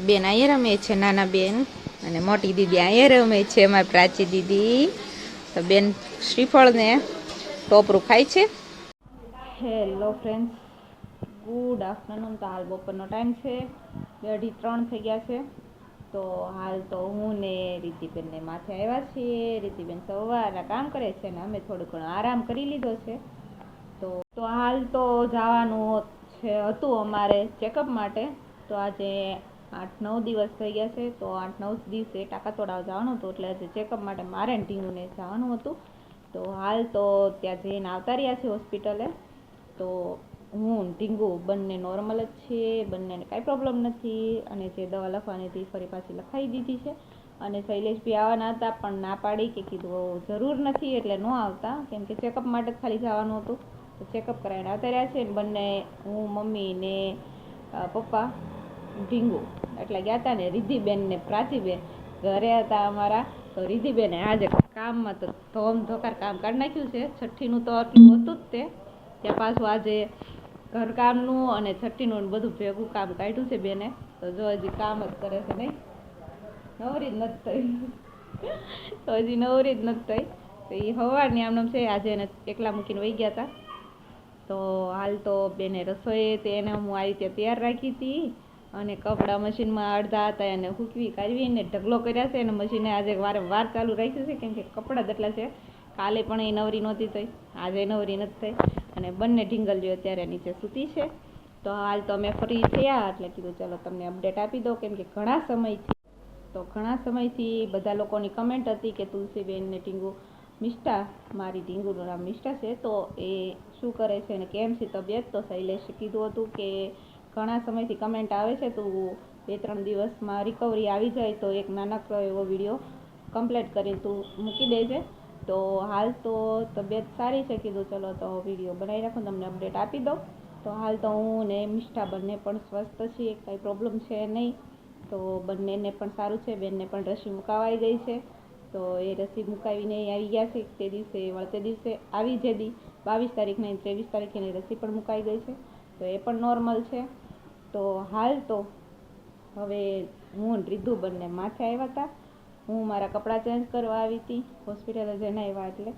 બેન અહીંયા રમે છે, નાના બેન અને મોટી દીદી અહીંયા રમે છે, અમારી પ્રાચી દીદી. તો બેન શ્રીફળને ટોપરું ખાય છે. Hello friends, good afternoon. તો હાલ બપોરનો ટાઈમ છે, 2:30 થઈ ગયા છે. તો હાલ તો હું ને રીતિબેનને માથે આવ્યા છીએ. રીતિબેન સવારના કામ કરે છે ને અમે થોડું ઘણો આરામ કરી લીધો છે. તો હાલ તો જવાનું હતું અમારે ચેકઅપ માટે. તો આજે 8-9 દિવસ થઈ ગયા છે. તો 8-9 દિવસે ટાંકા તોડાવવા જવાનું હતું, એટલે આજે ચેકઅપ માટે મારે ઢીંગુને જવાનું હતું. તો હાલ તો ત્યાં જઈને આવતા રહ્યા છે હોસ્પિટલે. તો હું ઢીંગુ બંને નોર્મલ જ છે, બંનેને કાંઈ પ્રોબ્લેમ નથી. અને જે દવા લખવાની હતી ફરી પાછી લખાવી દીધી છે. અને શૈલેષ બી આવવાના હતા પણ ના પાડી કે કીધું જરૂર નથી એટલે ન આવતા, કેમ કે ચેકઅપ માટે જ ખાલી જવાનું હતું. તો ચેકઅપ કરાવીને આવતા રહ્યા છે. બંને હું, મમ્મી ને પપ્પા ઢીંગુ એટલે ગયા હતા. ને રિદ્ધિબેન ને પ્રાચીબેન ઘરે હતા અમારા. તો રિદ્ધિબેને આજે કામમાં તો ધોકાર કામ કાઢી નાખ્યું છે. છઠ્ઠીનું તો આટલું હતું જ તે, ત્યાં પાછું આજે ઘરકામનું અને છઠ્ઠીનું બધું ભેગું કામ કાઢ્યું છે બેને. તો જો હજી કામ જ કરે છે, નહીં નવરી જ નથી થઈ. તો હજી નવરી જ નથી થઈ. તો એ સવારની આમનામ છે. આજે એને એકલા મૂકીને વહી ગયા હતા. તો હાલ તો બેને રસોઈ તે એને હું આવી રીતે તૈયાર રાખી હતી. અને કપડાં મશીનમાં અડધા હતા એને સૂકવી કાઢવીને ઢગલો કર્યા છે. અને મશીને આજે વારંવાર ચાલુ રાખ્યું છે, કેમ કે કપડાં જ એટલા છે. કાલે પણ એ નવરી નહોતી થઈ, આજે નવરી નથી થઈ. અને બંને ઢીંગલ જો અત્યારે નીચે સૂતી છે. તો હાલ તો અમે ફ્રી થયા એટલે કીધું ચલો તમને અપડેટ આપી દો, કેમ કે ઘણા સમયથી બધા લોકોની કમેન્ટ હતી કે તુલસીબેન ને ઢીંગુ મિષ્ટા, મારી ઢીંગુનું નામ મિષ્ટા છે, તો એ શું કરે છે અને કેમ છે તબિયત. તો શૈલેષે કીધું હતું કે ઘણા સમયથી કમેન્ટ આવે છે, તો 2-3 દિવસમાં રિકવરી આવી જાય તો એક નાનકડો એવો વિડીયો કમ્પ્લીટ કરીને તું મૂકી દેજે. તો હાલ તો તબિયત સારી છે, કીધું ચલો તો વિડીયો બનાવી રાખું, તમને અપડેટ આપી દઉં. તો હાલ તો હું ને મિષ્ટા બંને પણ સ્વસ્થ છીએ, કંઈ પ્રોબ્લેમ છે નહીં. તો બંનેને પણ સારું છે. બેનને પણ રસી મુકાવાઈ ગઈ છે. તો એ રસી મુકાવીને આવી ગયા છે. તે દિવસે વળતે દિવસે આવી જે દી 22 તારીખને 23 તારીખેની રસી પણ મુકાઈ ગઈ છે. તો એ પણ નોર્મલ છે. તો હાલ તો હવે હું રીધુ બંને માથે આવ્યા હતા. હું મારા કપડાં ચેન્જ કરવા આવી હતી હોસ્પિટલે જઈને આવ્યા એટલે.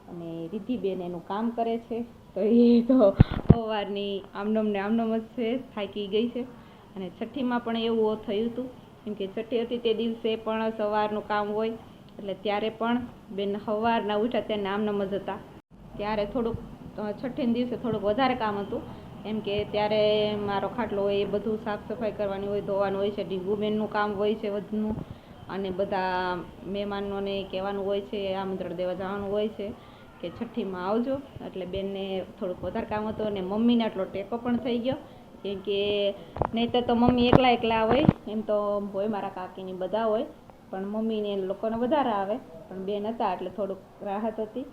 અને રિદ્ધિબેન એનું કામ કરે છે. તો એ તો સવારની આમનમ ને આમનમ જ છે, થાકી ગઈ છે. અને છઠ્ઠીમાં પણ એવું થયું હતું, કેમ કે છઠ્ઠી હતી તે દિવસે પણ સવારનું કામ હોય એટલે ત્યારે પણ બેન સવારના ઉઠ્યા ત્યારે આમનમ જ હતા. ત્યારે થોડુંક છઠ્ઠીના દિવસે થોડુંક વધારે કામ હતું, એમ કે ત્યારે મારો ખાટલો હોય એ બધું સાફ સફાઈ કરવાની હોય, ધોવાનું હોય છે. ઢીંગુબેનનું કામ હોય છે વધનું. અને બધા મહેમાનોને કહેવાનું હોય છે, આમંત્રણ દેવા જવાનું હોય છે કે છઠ્ઠીમાં આવજો. એટલે બેનને થોડુંક વધારે કામ હતું. અને મમ્મીને આટલો ટેકો પણ થઈ ગયો, કેમ કે નહીં તો મમ્મી એકલા હોય. એમ તો હોય મારા કાકીની બધા હોય, પણ મમ્મીને લોકોને વધારે આવે. પણ બેન હતા એટલે થોડુંક રાહત હતી.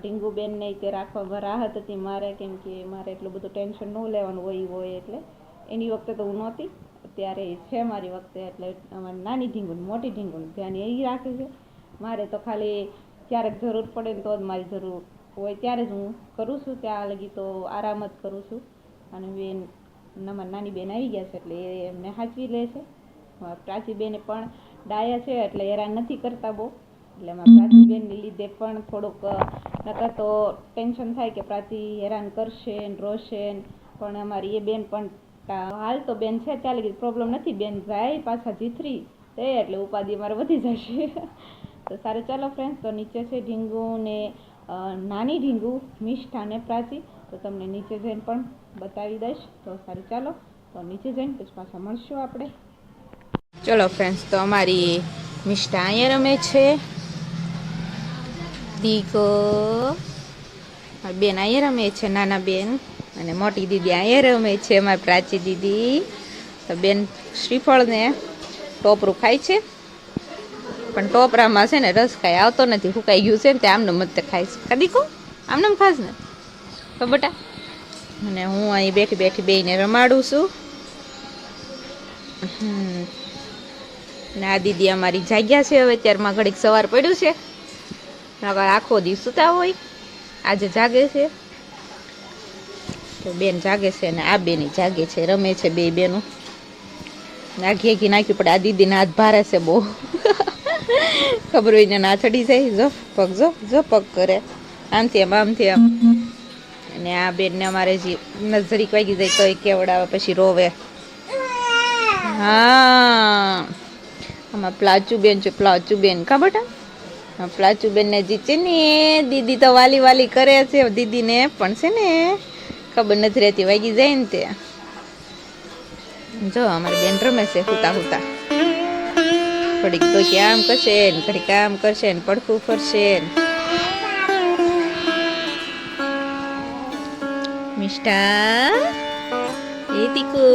ઢીંગુબેનને તે રાખવામાં રાહત હતી મારે, કેમ કે મારે એટલું બધું ટેન્શન ન લેવાનું હોય એટલે. એની વખતે તો હું નહોતી, અત્યારે છે મારી વખતે. એટલે અમારી નાની ઢીંગુને મોટી ઢીંગુને ધ્યાન એ રાખે છે. મારે તો ખાલી ક્યારેક જરૂર પડે ને તો જ મારી જરૂર હોય ત્યારે જ હું કરું છું, ત્યાં લગી તો આરામ જ કરું છું. અને બેન અમારી નાની બેન આવી ગયા છે એટલે એ એમને સાચવી લે છે. પ્રાચીબેને પણ ડાયા છે એટલે હેરાન નથી કરતા બહુ. એટલે અમારા પ્રાચીબેનને લીધે પણ થોડુંક નકર તો ટેન્શન થાય કે પ્રાચી હેરાન કરશે ને રોશે. પણ અમારી એ બેન પણ હાલ તો બેન છે ત્યાં લગી પ્રોબ્લેમ નથી. બેન જાય પાછા જીથરી તે એટલે ઉપાધિ અમારે વધી જશે. તો સારું ચાલો ફ્રેન્ડ્સ, તો નીચે છે ઢીંગુ ને નાની ઢીંગુ, મિષ્ઠા ને પ્રાચી. તો તમને નીચે જઈને પણ બતાવી દઈશ. તો સારું ચાલો, તો નીચે જઈને પછી પાછા મળશું આપણે. ચલો ફ્રેન્ડ્સ, તો અમારી મિષ્ઠા અહીંયા રમે છે. દીકો બેન અહીંયા રમે છે, નાના બેન અને મોટી દીદી અહીંયા રમે છે, અમારી પ્રાચી દીદી. તો બેન શ્રીફળને ટોપરું ખાય છે, પણ ટોપરામાં છે ને રસ કાંઈ આવતો નથી, સુકાઈ ગયું છે ને તે આમને મત ખાય છે. કદીકો આમને ખાસ ને તો બટા. અને હું અહીં બેઠી બેઠી બેયને રમાડું છું. ને આ દીદી અમારી જાગ્યા છે. હવે અત્યારમાં ઘડીક સવાર પડ્યું છે, આખો દિવસ સૂતા હોય, આજે જાગે છે. તો બેન જાગે છે ને આ બેની જાગે છે, રમે છે બે બેનું. ઘી ઘી નાખ્યું પડે. આ દીદીને હાથ ભારે છે બહુ. ખબર હોય ને ના ચડી જાય. જો પગ કરે આમથી આમ. અને આ બેનને અમારે જે નજરીક વાગી જાય તો એ કેવડાવે પછી રોવે. હા આમાં પ્લાચુ બેન છે. પ્લાચુ બેન કા બેટા? પ્લાચુ બેન ને જે છે ને દીદી તો વાલી વાલી કરે છે દીદીને, પણ છે ને ખબર નથી રહેતી વાગી જાય ને તે. જો અમારી બેન રમે છે હુતા હુતા. ઘડીક તો આમ કરશે ને ઘડીક આમ કરશે ને પડખું ફરશે. મિષ્ટા એ તીકુ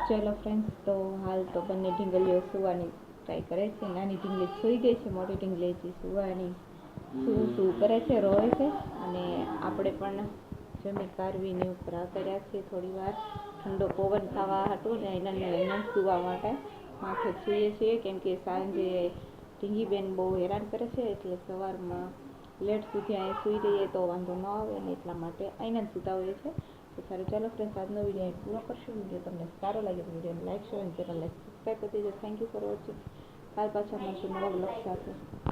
ચલો ફ્રેન્ડ્સ, તો હાલ તો બંને ઢીંગલીઓ સુવાની ટ્રાય કરે છે. નાની ઢીંગલી સૂઈ ગઈ છે, મોટી ઢીંગલી હજી સુવાની શું કરે છે, રોવે છે. અને આપણે પણ જમી કારવીની ઉપર આવતા રહ્યા છીએ. થોડી વાર ઠંડો પવન ખાવા હતું ને એને સુવા માટે માથે સૂઈએ છીએ, કેમ કે સાંજે ઢીંગીબેન બહુ હેરાન કરે છે. એટલે સવારમાં લેટ સુધી અહીં સૂઈ રહીએ તો વાંધો ન આવે ને એટલા માટે અહીંયા જ સૂતા હોઈએ છીએ. તો સારું, ચાલો ફ્રેન્ડ્સ, આજનો વિડીયો અહીં પૂરો કરશું. વિડીયો તમને સારો લાગે તો વિડીયોને લાઈક, શેર અને ચેનલને સબસ્ક્રાઈબ કરી દેજો. Thank you for watching. કાલ પાછા મળશું નવા બ્લોગ સાથે.